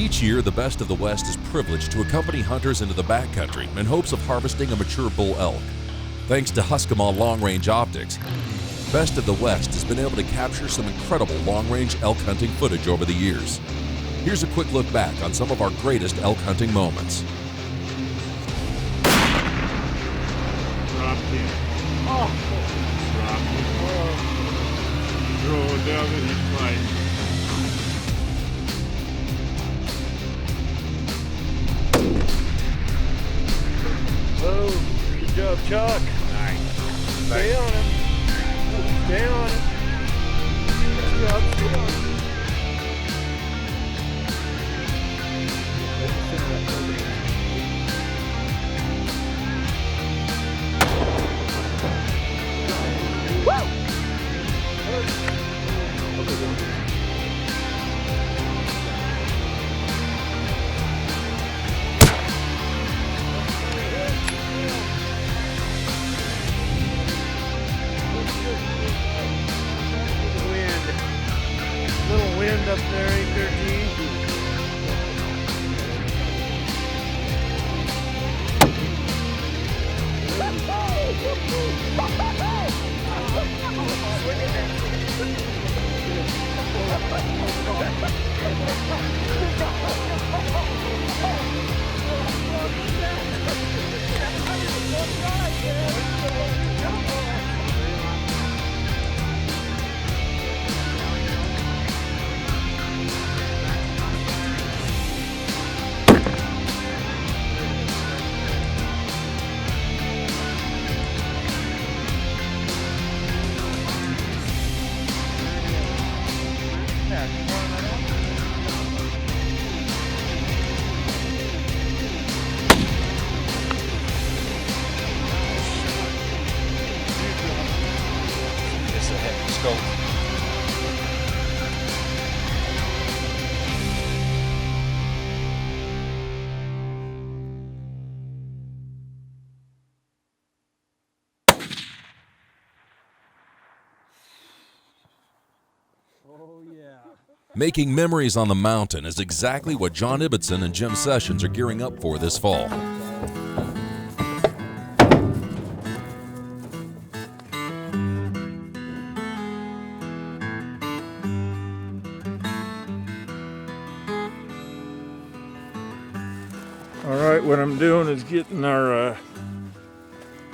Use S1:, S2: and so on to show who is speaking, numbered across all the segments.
S1: Each year, the Best of the West is privileged to accompany hunters into the backcountry in hopes of harvesting a mature bull elk. Thanks to Husqvarna long-range optics, Best of the West has been able to capture some incredible long-range elk hunting footage over the years. Here's a quick look back on some of our greatest elk hunting moments.
S2: Dropped him. Oh. Dropped him. Oh. Throw it down and he's fighting.
S3: Oh, good job, Chuck.
S2: Nice.
S3: Stay on him. Stay on him. Good job, stay on him. Little wind up there, 813.
S4: It's a heavy scope.
S1: Making memories on the mountain is exactly what John Ibbotson and Jim Sessions are gearing up for this fall.
S2: All right, what I'm doing is getting our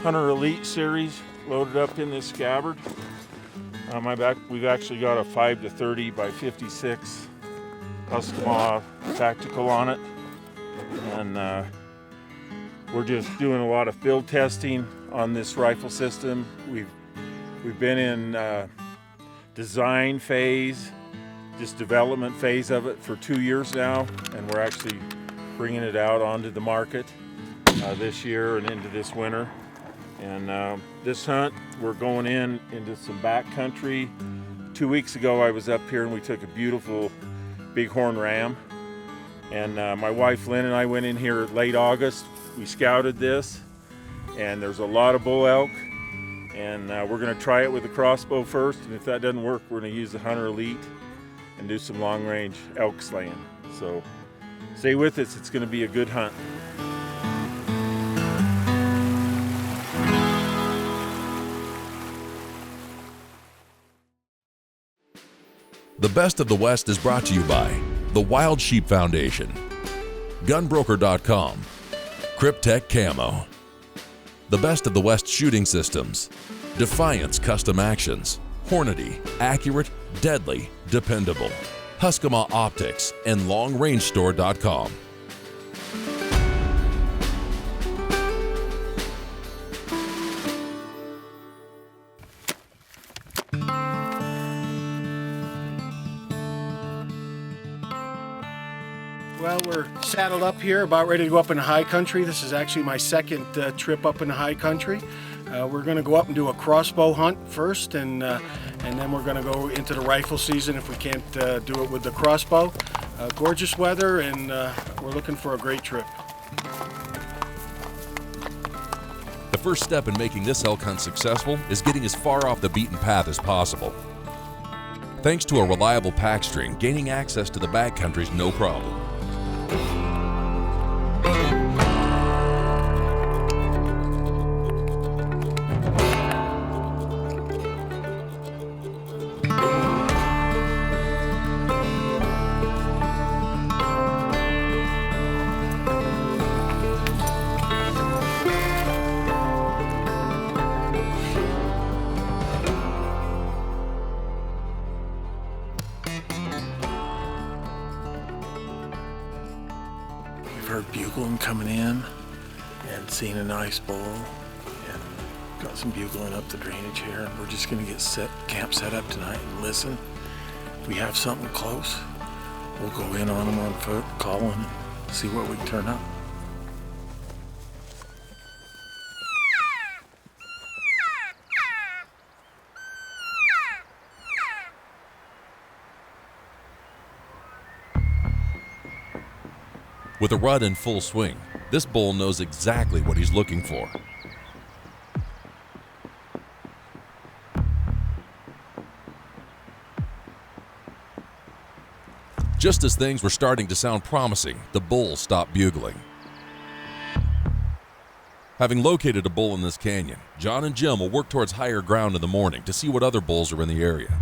S2: Hunter Elite series loaded up in this scabbard. On my back, we've actually got a 5-30 by 56 Husqvarna tactical on it, and we're just doing a lot of field testing on this rifle system. We've been in design phase, just development phase of it for 2 years now, and we're actually bringing it out onto the market this year and into this winter. And this hunt, we're going into some backcountry. 2 weeks ago, I was up here and we took a beautiful bighorn ram. And my wife Lynn and I went in here late August. We scouted this, and there's a lot of bull elk. And we're going to try it with the crossbow first. And if that doesn't work, we're going to use the Hunter Elite and do some long-range elk slaying. So stay with us. It's going to be a good hunt.
S1: The Best of the West is brought to you by the Wild Sheep Foundation, Gunbroker.com, Cryptek Camo, the Best of the West Shooting Systems, Defiance Custom Actions, Hornady, accurate, deadly, dependable, Husqvarna Optics, and LongRangeStore.com.
S3: Well, we're saddled up here, about ready to go up in the high country. This is actually my second trip up in the high country. We're going to go up and do a crossbow hunt first, and then we're going to go into the rifle season if we can't do it with the crossbow. Gorgeous weather, and we're looking for a great trip.
S1: The first step in making this elk hunt successful is getting as far off the beaten path as possible. Thanks to a reliable pack string, gaining access to the backcountry is no problem.
S5: We've heard bugling coming in and seen a nice bull and got some bugling up the drainage here, and we're just gonna get camp set up tonight and listen. If we have something close, we'll go in on them on foot, call them, and see what we can turn up.
S1: With a rut in full swing, this bull knows exactly what he's looking for. Just as things were starting to sound promising, the bull stopped bugling. Having located a bull in this canyon, John and Jim will work towards higher ground in the morning to see what other bulls are in the area.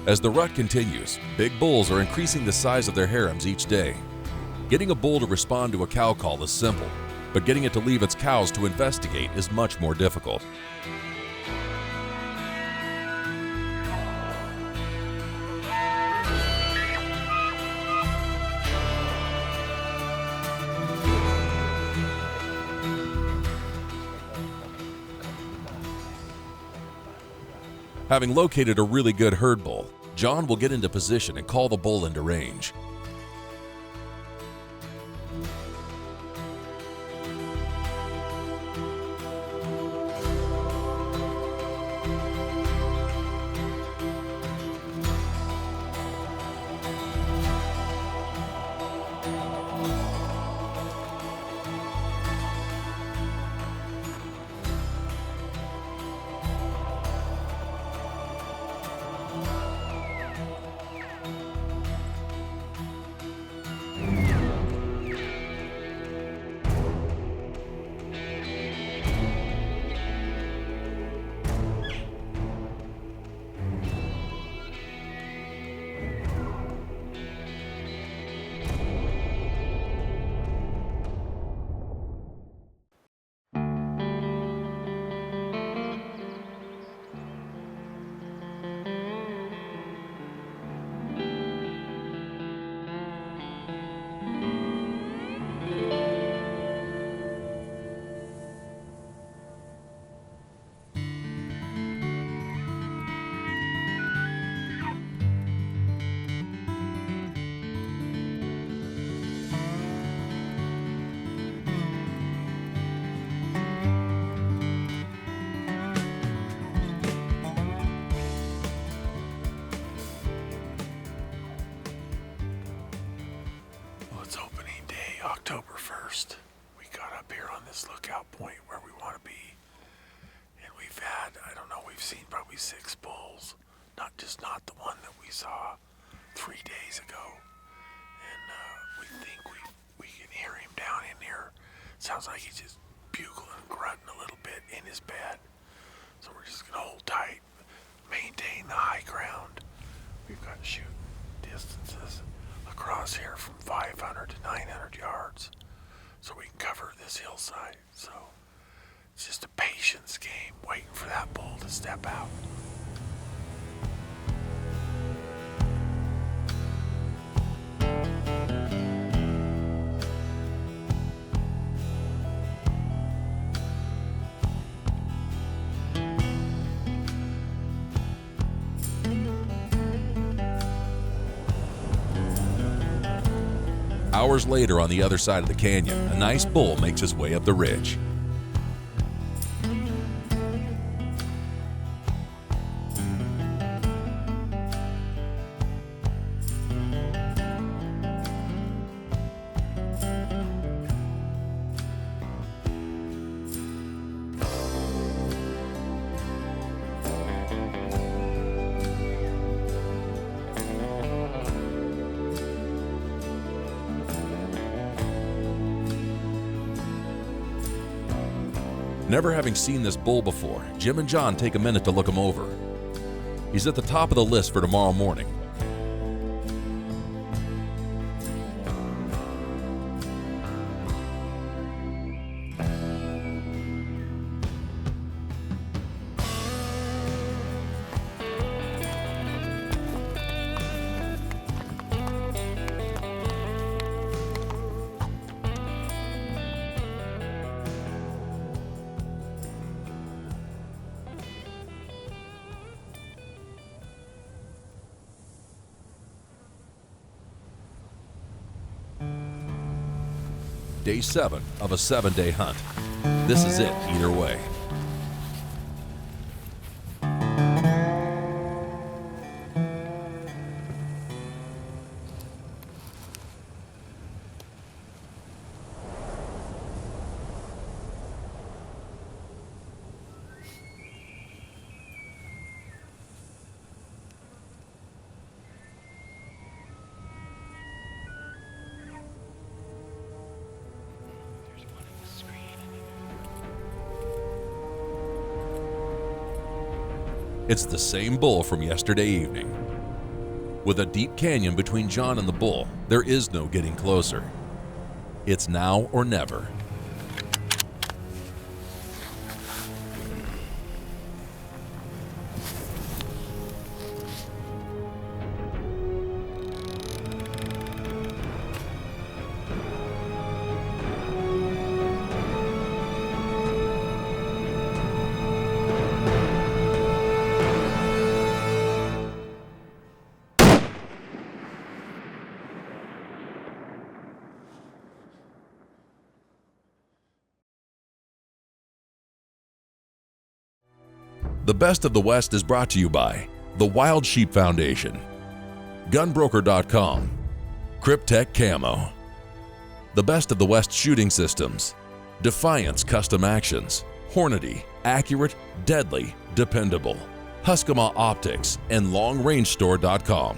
S1: As the rut continues, big bulls are increasing the size of their harems each day. Getting a bull to respond to a cow call is simple, but getting it to leave its cows to investigate is much more difficult. Having located a really good herd bull, John will get into position and call the bull into range.
S5: October 1st, we got up here on this lookout point where we want to be, and we've had, I don't know, we've seen probably 6 bulls, not the one that we saw 3 days ago, and we think we can hear him down in here. Sounds like he's just bugling and grunting a little bit in his bed, so we're just gonna hold tight, maintain the high ground. We've got to shoot distances across here from 500 to 900 yards so we can cover this hillside. So it's just a patience game, waiting for that bull to step out.
S1: Hours later on the other side of the canyon, a nice bull makes his way up the ridge. Never having seen this bull before, Jim and John take a minute to look him over. He's at the top of the list for tomorrow morning. Day 7 of a 7-day hunt. This is it either way. It's the same bull from yesterday evening. With a deep canyon between John and the bull, there is no getting closer. It's now or never. The Best of the West is brought to you by the Wild Sheep Foundation, Gunbroker.com, Cryptech Camo, the Best of the West Shooting Systems, Defiance Custom Actions, Hornady, accurate, deadly, dependable, Huskama Optics, and LongRangeStore.com.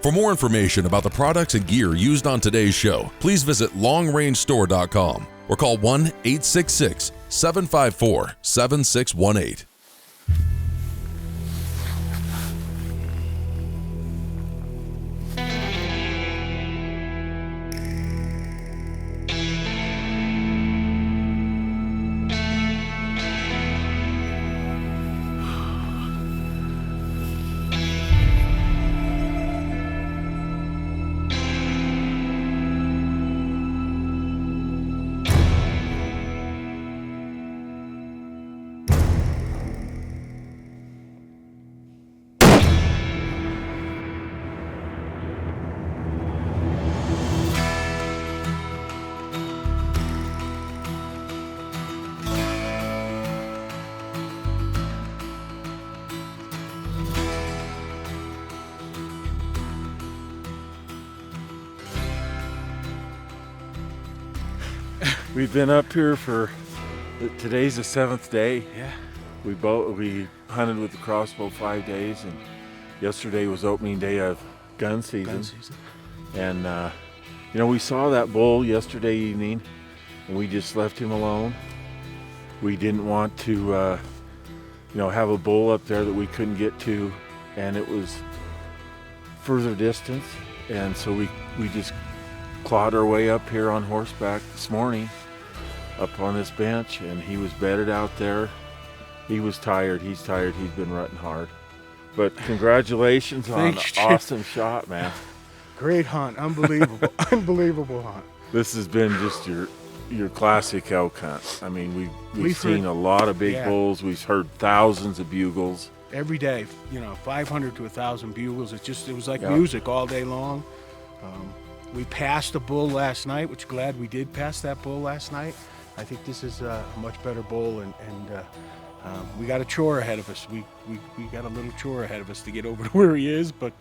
S1: For more information about the products and gear used on today's show, please visit LongRangeStore.com or call 1-866-754-7618.
S2: We've been up here for, today's the 7th day.
S5: Yeah.
S2: We hunted with the crossbow 5 days, and yesterday was opening day of gun season. And you know, we saw that bull yesterday evening, and we just left him alone. We didn't want to, have a bull up there that we couldn't get to, and it was further distance, and so we just clawed our way up here on horseback this morning, up on this bench, and he was bedded out there. He was tired. He's tired. He's been rutting hard. But congratulations on an awesome shot, man.
S3: Great hunt, unbelievable, unbelievable hunt.
S2: This has been just your classic elk hunt. I mean, we've seen a lot of big bulls. We've heard thousands of bugles.
S3: Every day, 500 to 1,000 bugles. It was like music all day long. We passed a bull last night, which glad we did pass that bull last night. I think this is a much better bull, and we got a chore ahead of us. We got a little chore ahead of us to get over to where he is, but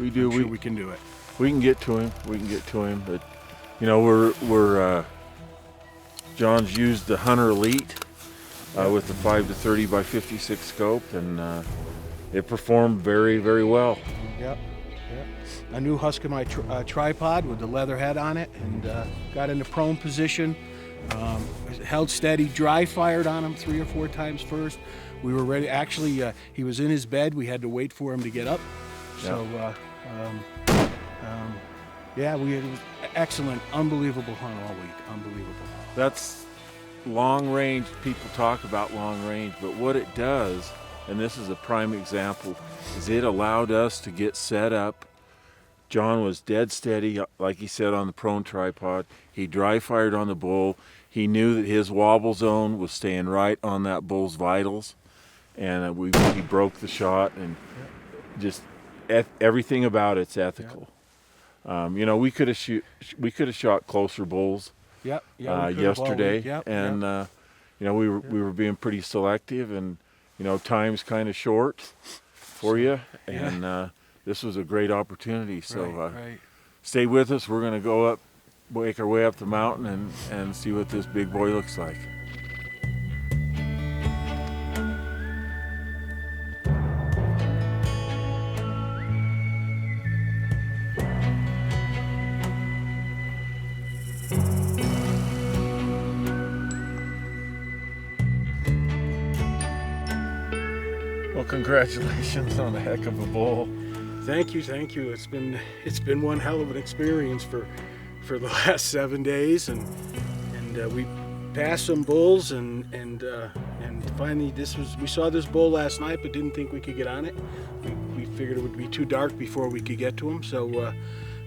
S2: we do.
S3: I'm sure we can do it.
S2: We can get to him. But we're John's used the Hunter Elite with the 5 to 30 by 56 scope, and it performed very, very well.
S3: Yep. A new Husky tripod with the leather head on it, and got in the prone position. Held steady, dry fired on him 3 or 4 times first. We were ready. Actually, he was in his bed. We had to wait for him to get up. So, we had an excellent, unbelievable hunt all week. Unbelievable.
S2: That's long range. People talk about long range, but what it does, and this is a prime example, is it allowed us to get set up. John was dead steady, like he said, on the prone tripod. He dry fired on the bull. He knew that his wobble zone was staying right on that bull's vitals, and he broke the shot, and just everything about it's ethical. We could have shot closer bulls. Yesterday, and we were being pretty selective, and time's kind of short for you, and this was a great opportunity. So stay with us. We're going to go up, make our way up the mountain, and see what this big boy looks like. Well, congratulations on a heck of a bull.
S3: Thank you. It's been one hell of an experience for the last 7 days, and we passed some bulls, and finally we saw this bull last night, but didn't think we could get on it. We figured it would be too dark before we could get to him, so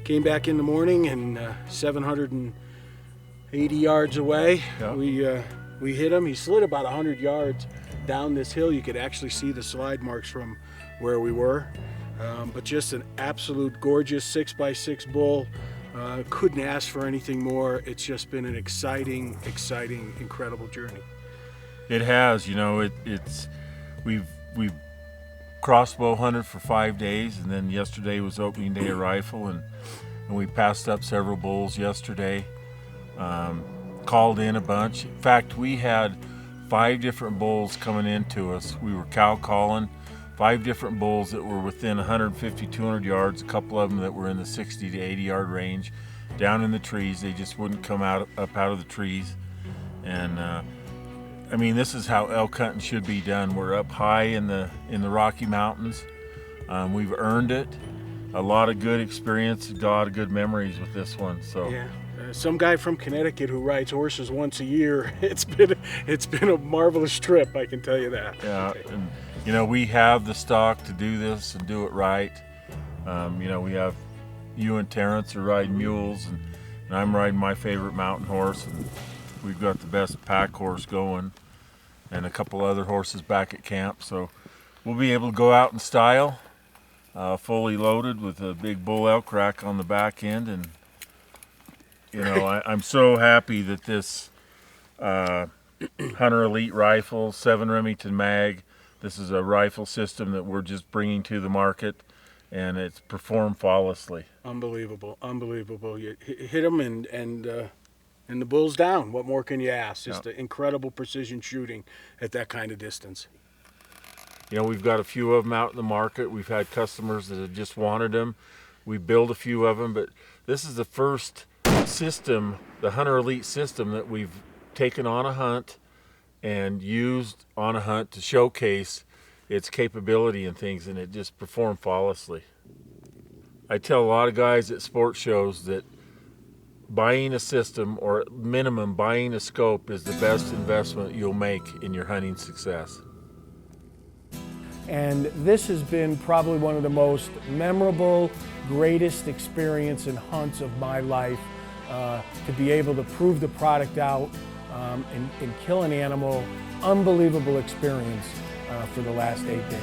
S3: came back in the morning, and 780 yards away, we hit him. He slid about 100 yards down this hill. You could actually see the slide marks from where we were, but just an absolute gorgeous 6x6 bull. Couldn't ask for anything more. It's just been an exciting, incredible journey.
S2: It has. We've crossbow hunted for 5 days, and then yesterday was opening day of rifle, and we passed up several bulls yesterday. Called in a bunch. In fact, we had 5 different bulls coming into us. We were cow calling 5 different bulls that were within 150, 200 yards, a couple of them that were in the 60 to 80 yard range, down in the trees. They just wouldn't come up out of the trees. And this is how elk hunting should be done. We're up high in the Rocky Mountains. We've earned it. A lot of good experience, a lot of good memories with this one. So.
S3: Yeah. Some guy from Connecticut who rides horses once a year. It's been a marvelous trip, I can tell you that.
S2: Yeah, and we have the stock to do this and do it right. We have you and Terrence are riding mules, and I'm riding my favorite mountain horse, and we've got the best pack horse going, and a couple other horses back at camp. So we'll be able to go out in style, fully loaded with a big bull elk rack on the back end, and I'm so happy that this Hunter Elite rifle, 7 Remington mag, this is a rifle system that we're just bringing to the market, and it's performed flawlessly.
S3: Unbelievable. You hit them, and the bull's down. What more can you ask? Just incredible precision shooting at that kind of distance.
S2: We've got a few of them out in the market. We've had customers that have just wanted them. We build a few of them, but this is the first system, the Hunter Elite system, that we've taken on a hunt and used on a hunt to showcase its capability and things, and it just performed flawlessly. I tell a lot of guys at sports shows that buying a system, or at minimum buying a scope, is the best investment you'll make in your hunting success.
S3: And this has been probably one of the most memorable, greatest experience and hunts of my life, to be able to prove the product out and kill an animal. Unbelievable experience for the last 8 days.